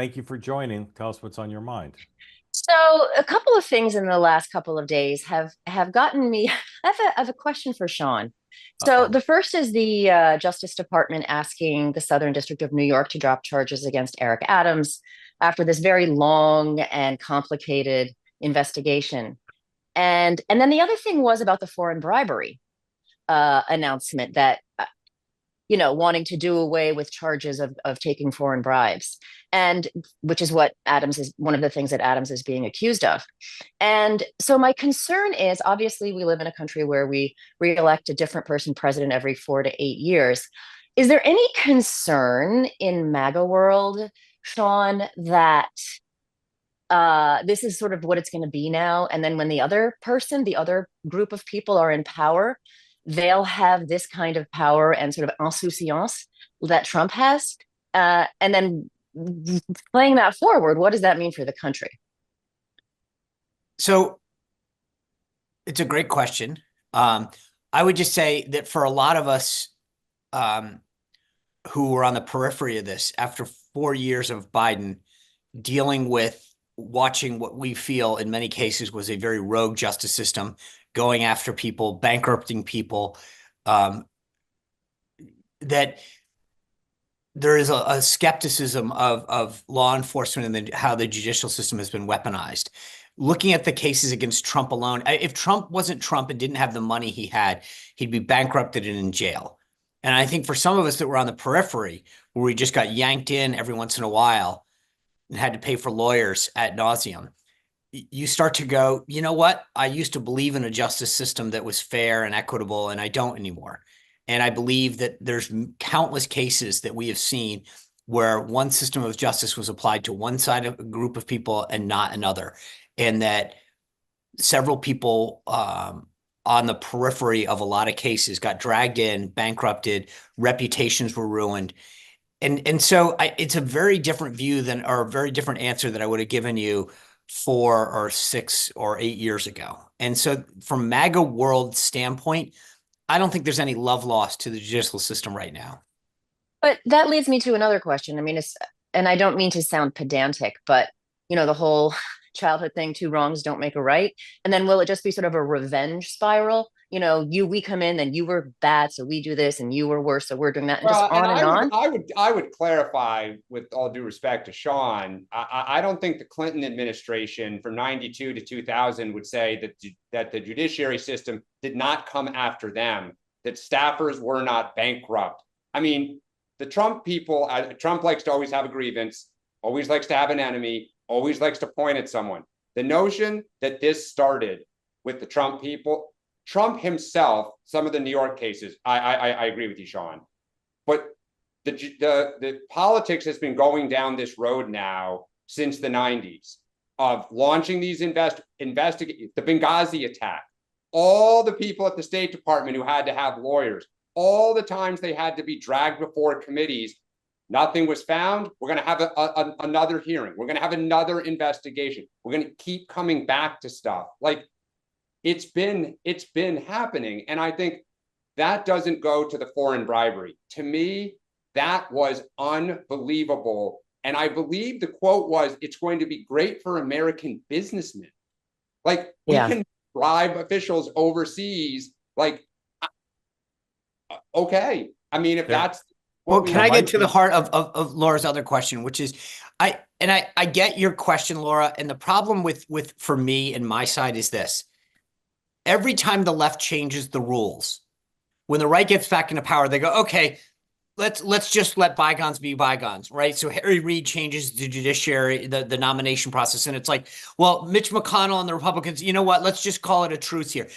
Thank you for joining. Tell us what's on your mind. So a couple of things in the last couple of days have gotten me. I have a question for Sean. So Uh-oh. the first is the Justice Department asking the Southern District of New York to drop charges against Eric Adams after this very long and complicated investigation. And then the other thing was about the foreign bribery announcement that wanting to do away with charges of taking foreign bribes, and which is what Adams is one of the things that Adams is being accused of. And so my concern is obviously we live in a country where we reelect a different person president every 4 to 8 years. Is there any concern in MAGA world, Sean, that this is sort of what it's going to be now? And then when the other person, the other group of people are in power, they'll have this kind of power and sort of insouciance that Trump has. And then playing that forward, what does that mean for the country? So it's a great question. I would just say that for a lot of us um, who were on the periphery of this, after 4 years of Biden dealing with watching what we feel in many cases was a very rogue justice system, going after people, bankrupting people, that there is a skepticism of law enforcement and how the judicial system has been weaponized. Looking at the cases against Trump alone, if Trump wasn't Trump and didn't have the money he had, he'd be bankrupted and in jail. And I think for some of us that were on the periphery, where we just got yanked in every once in a while and had to pay for lawyers ad nauseum, you start to go, you know what? I used to believe in a justice system that was fair and equitable, and I don't anymore. And I believe that there's countless cases that we have seen where one system of justice was applied to one side of a group of people and not another. And that several people on the periphery of a lot of cases got dragged in, bankrupted, reputations were ruined. And so it's a very different view than, or a very different answer that I would have given you 4 or 6 or 8 years ago. And so from MAGA world standpoint, I don't think there's any love lost to the judicial system right now. But that leads me to another question. I mean, and I don't mean to sound pedantic, but the whole childhood thing, two wrongs don't make a right. And then will it just be sort of a revenge spiral? We come in, then you were bad, so we do this, and you were worse, so we're doing that, and just Well, and on and on. I would clarify, with all due respect to Sean, I don't think the Clinton administration from '92 to 2000 would say that the judiciary system did not come after them, that staffers were not bankrupt. I mean, the Trump people, Trump likes to always have a grievance, always likes to have an enemy, always likes to point at someone. The notion that this started with the Trump people, Trump himself, some of the New York cases, I agree with you, Sean. But the politics has been going down this road now since the 90s of launching these investigate the Benghazi attack, all the people at the State Department who had to have lawyers, all the times they had to be dragged before committees. Nothing was found. We're going to have another hearing. We're going to have another investigation. We're going to keep coming back to stuff. Like, it's been happening. And I think that doesn't go to the foreign bribery. To me, that was unbelievable. And I believe the quote was, it's going to be great for American businessmen. Like, we can bribe officials overseas. Like, okay. I mean, if that's well, can I get to the heart of Laura's other question, which is, I get your question, Laura. And the problem with for me and my side is this: every time the left changes the rules, when the right gets back into power, they go, okay, let's just let bygones be bygones, right? So Harry Reid changes the judiciary, the nomination process, and it's like, well, Mitch McConnell and the Republicans, you know what? Let's just call it a truce here.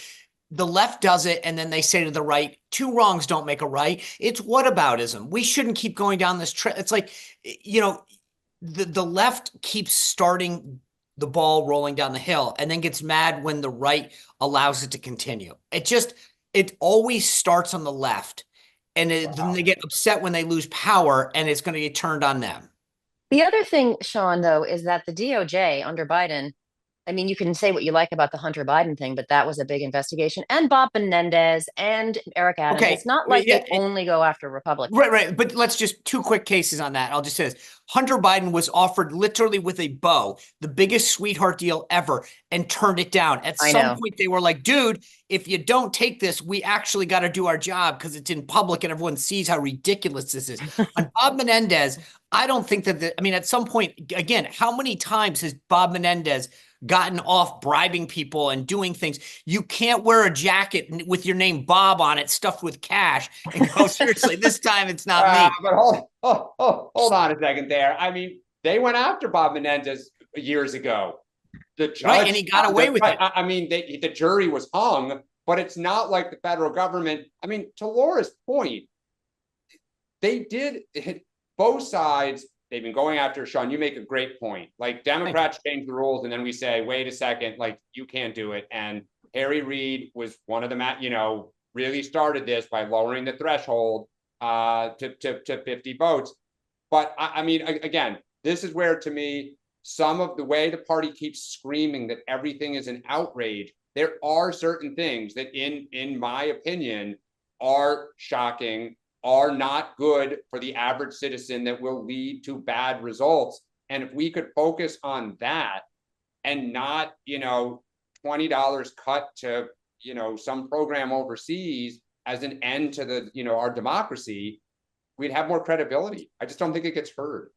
The left does it, and then they say to the right, two wrongs don't make a right. It's whataboutism. We shouldn't keep going down this trail. It's like, the left keeps starting the ball rolling down the hill and then gets mad when the right allows it to continue. It always starts on the left, and then they get upset when they lose power, and it's going to get turned on them. The other thing, Sean, though, is that the DOJ under Biden I mean, you can say what you like about the Hunter Biden thing, but that was a big investigation. And Bob Menendez and Eric Adams. Okay, It's not well, like yeah, they only go after Republicans. Right. But let's just two quick cases on that. I'll just say this. Hunter Biden was offered literally with a bow, the biggest sweetheart deal ever, and turned it down. At I some know. point, they were like, dude, if you don't take this, we actually got to do our job because it's in public and everyone sees how ridiculous this is. On Bob Menendez, I don't think that, I mean, at some point, again, how many times has Bob Menendez gotten off bribing people and doing things? You can't wear a jacket with your name Bob on it, stuffed with cash, and go, seriously, this time it's not me. But hold on a second there. I mean, they went after Bob Menendez years ago. The judge, right, and he got away with it. I mean, the jury was hung, but it's not like the federal government. I mean, to Laura's point, they did hit both sides. They've been going after Sean. You make a great point. Like, Democrats change the rules, and then we say, wait a second, like, you can't do it. And Harry Reid was one of the, really started this by lowering the threshold to 50 votes. But I mean, again, this is where, to me, some of the way the party keeps screaming that everything is an outrage, there are certain things that, in my opinion, are shocking, are not good for the average citizen, that will lead to bad results. And if we could focus on that and not, $20 cut to, some program overseas as an end to the, our democracy, we'd have more credibility. I just don't think it gets heard.